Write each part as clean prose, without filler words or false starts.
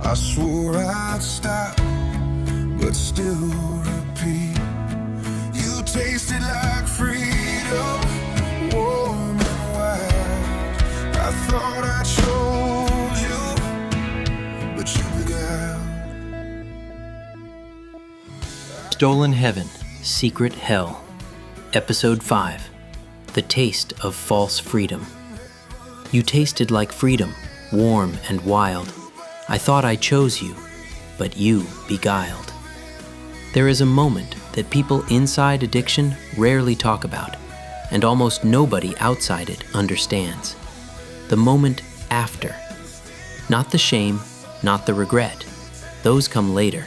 I swore I'd stop, but still repeat. You tasted like freedom, warm and wild. I thought I chose you, but you beguiled. Stolen Heaven, Secret Hell, Episode 5, The Taste of False Freedom. You tasted like freedom, warm and wild. I thought I chose you, but you beguiled. There is a moment that people inside addiction rarely talk about, and almost nobody outside it understands. The moment after. Not the shame, not the regret. Those come later.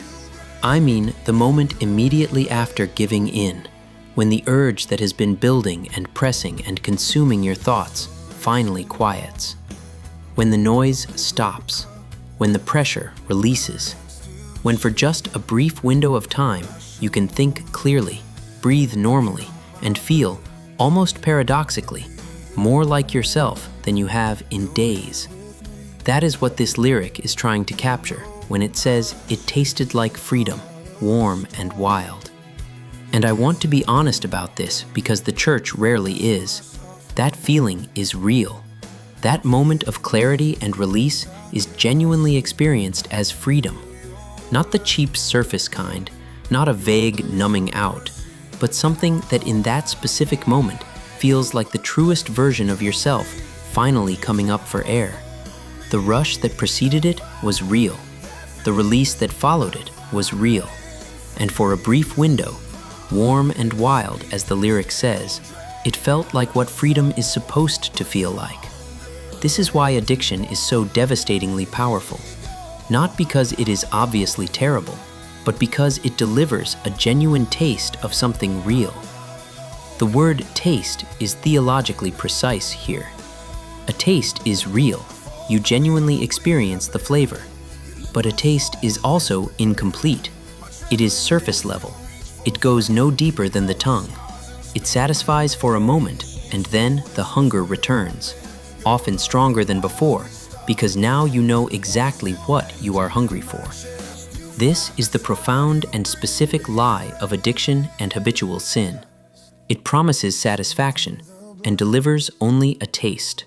I mean the moment immediately after giving in, when the urge that has been building and pressing and consuming your thoughts finally quiets. When the noise stops. When the pressure releases. When for just a brief window of time, you can think clearly, breathe normally, and feel, almost paradoxically, more like yourself than you have in days. That is what this lyric is trying to capture when it says it tasted like freedom, warm and wild. And I want to be honest about this because the church rarely is. That feeling is real. That moment of clarity and release is genuinely experienced as freedom. Not the cheap surface kind, not a vague numbing out, but something that in that specific moment feels like the truest version of yourself finally coming up for air. The rush that preceded it was real. The release that followed it was real. And for a brief window, warm and wild as the lyric says, it felt like what freedom is supposed to feel like. This is why addiction is so devastatingly powerful. Not because it is obviously terrible, but because it delivers a genuine taste of something real. The word taste is theologically precise here. A taste is real. You genuinely experience the flavor. But a taste is also incomplete. It is surface level. It goes no deeper than the tongue. It satisfies for a moment, and then the hunger returns. Often stronger than before, because now you know exactly what you are hungry for. This is the profound and specific lie of addiction and habitual sin. It promises satisfaction and delivers only a taste.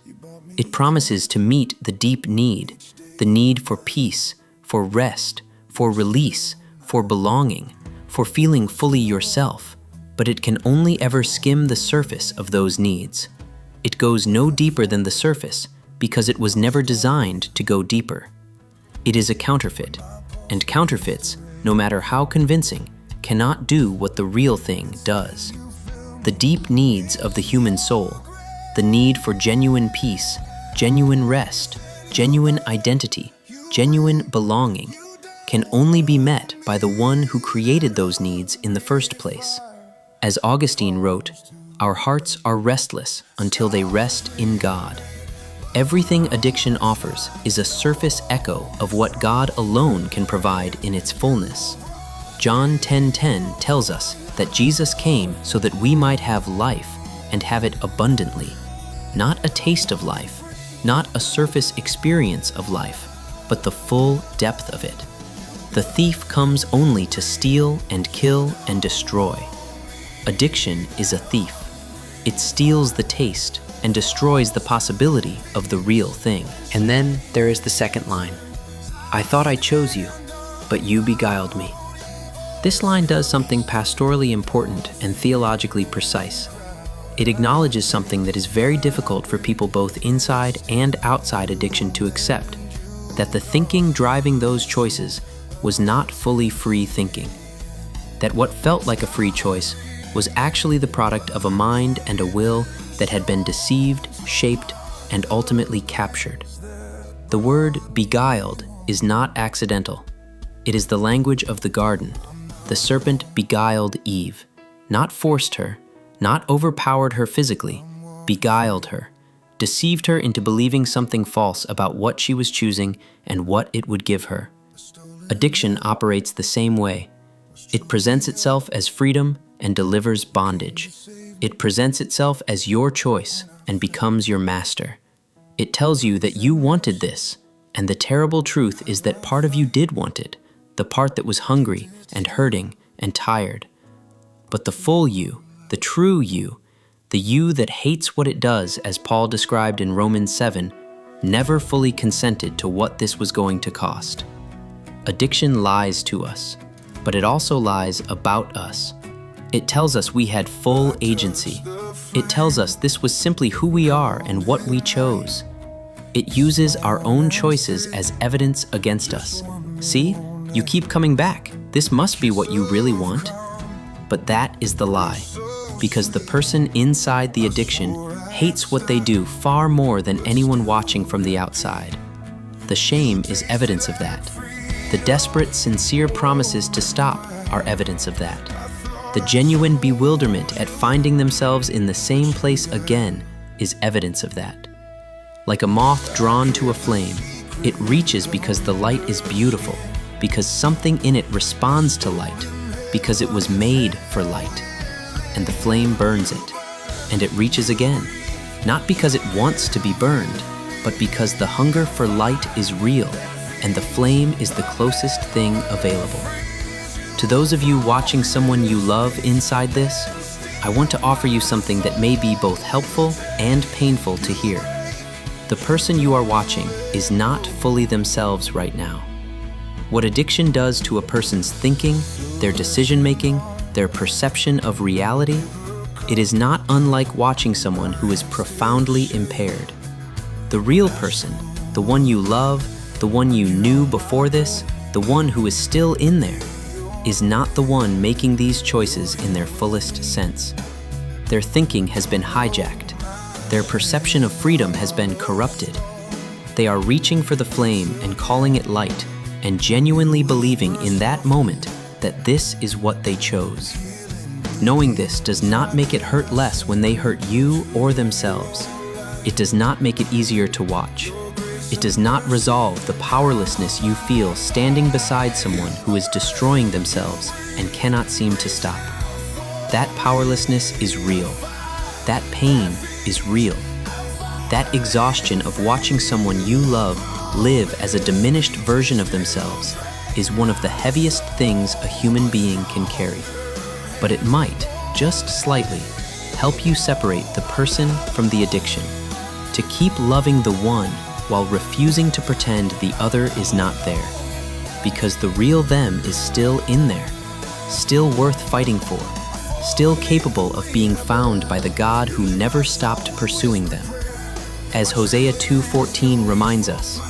It promises to meet the deep need, the need for peace, for rest, for release, for belonging, for feeling fully yourself, but it can only ever skim the surface of those needs. It goes no deeper than the surface because it was never designed to go deeper. It is a counterfeit, and counterfeits, no matter how convincing, cannot do what the real thing does. The deep needs of the human soul, the need for genuine peace, genuine rest, genuine identity, genuine belonging, can only be met by the one who created those needs in the first place. As Augustine wrote, "Our hearts are restless until they rest in God." Everything addiction offers is a surface echo of what God alone can provide in its fullness. John 10:10 tells us that Jesus came so that we might have life and have it abundantly. Not a taste of life, not a surface experience of life, but the full depth of it. The thief comes only to steal and kill and destroy. Addiction is a thief. It steals the taste and destroys the possibility of the real thing. And then there is the second line. I thought I chose you, but you beguiled me. This line does something pastorally important and theologically precise. It acknowledges something that is very difficult for people both inside and outside addiction to accept, that the thinking driving those choices was not fully free thinking. That what felt like a free choice was actually the product of a mind and a will that had been deceived, shaped, and ultimately captured. The word beguiled is not accidental. It is the language of the garden. The serpent beguiled Eve, not forced her, not overpowered her physically, beguiled her, deceived her into believing something false about what she was choosing and what it would give her. Addiction operates the same way. It presents itself as freedom and delivers bondage. It presents itself as your choice and becomes your master. It tells you that you wanted this, And the terrible truth is that part of you did want it, the part that was hungry and hurting and tired. But the full you, the true you, the you that hates what it does, as Paul described in Romans 7, never fully consented to what this was going to cost. Addiction lies to us, but it also lies about us. It tells us we had full agency. It tells us this was simply who we are and what we chose. It uses our own choices as evidence against us. See, you keep coming back. This must be what you really want. But that is the lie, because the person inside the addiction hates what they do far more than anyone watching from the outside. The shame is evidence of that. The desperate, sincere promises to stop are evidence of that. The genuine bewilderment at finding themselves in the same place again is evidence of that. Like a moth drawn to a flame, it reaches because the light is beautiful, because something in it responds to light, because it was made for light. And the flame burns it, and it reaches again, not because it wants to be burned, but because the hunger for light is real, and the flame is the closest thing available. To those of you watching someone you love inside this, I want to offer you something that may be both helpful and painful to hear. The person you are watching is not fully themselves right now. What addiction does to a person's thinking, their decision-making, their perception of reality, it is not unlike watching someone who is profoundly impaired. The real person, the one you love, the one you knew before this, the one who is still in there, is not the one making these choices in their fullest sense. Their thinking has been hijacked. Their perception of freedom has been corrupted. They are reaching for the flame and calling it light, and genuinely believing in that moment that this is what they chose. Knowing this does not make it hurt less when they hurt you or themselves. It does not make it easier to watch. It does not resolve the powerlessness you feel standing beside someone who is destroying themselves and cannot seem to stop. That powerlessness is real. That pain is real. That exhaustion of watching someone you love live as a diminished version of themselves is one of the heaviest things a human being can carry. But it might, just slightly, help you separate the person from the addiction, to keep loving the one while refusing to pretend the other is not there. Because the real them is still in there, still worth fighting for, still capable of being found by the God who never stopped pursuing them. As Hosea 2:14 reminds us,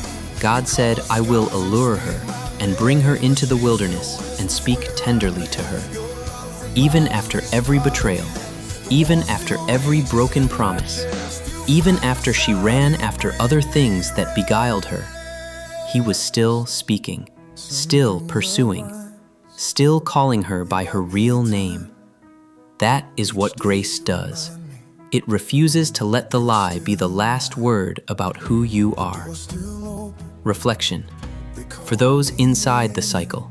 God said, "I will allure her and bring her into the wilderness and speak tenderly to her." Even after every betrayal, even after every broken promise, even after she ran after other things that beguiled her, he was still speaking, still pursuing, still calling her by her real name. That is what grace does. It refuses to let the lie be the last word about who you are. Reflection. For those inside the cycle,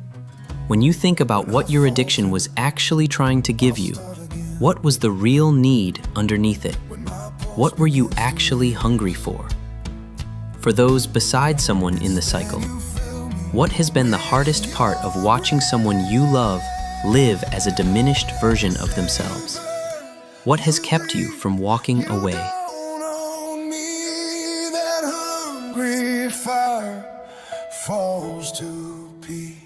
when you think about what your addiction was actually trying to give you, what was the real need underneath it? What were you actually hungry for? For those beside someone in the cycle, what has been the hardest part of watching someone you love live as a diminished version of themselves? What has kept you from walking away? On me that hungry fire falls to peace.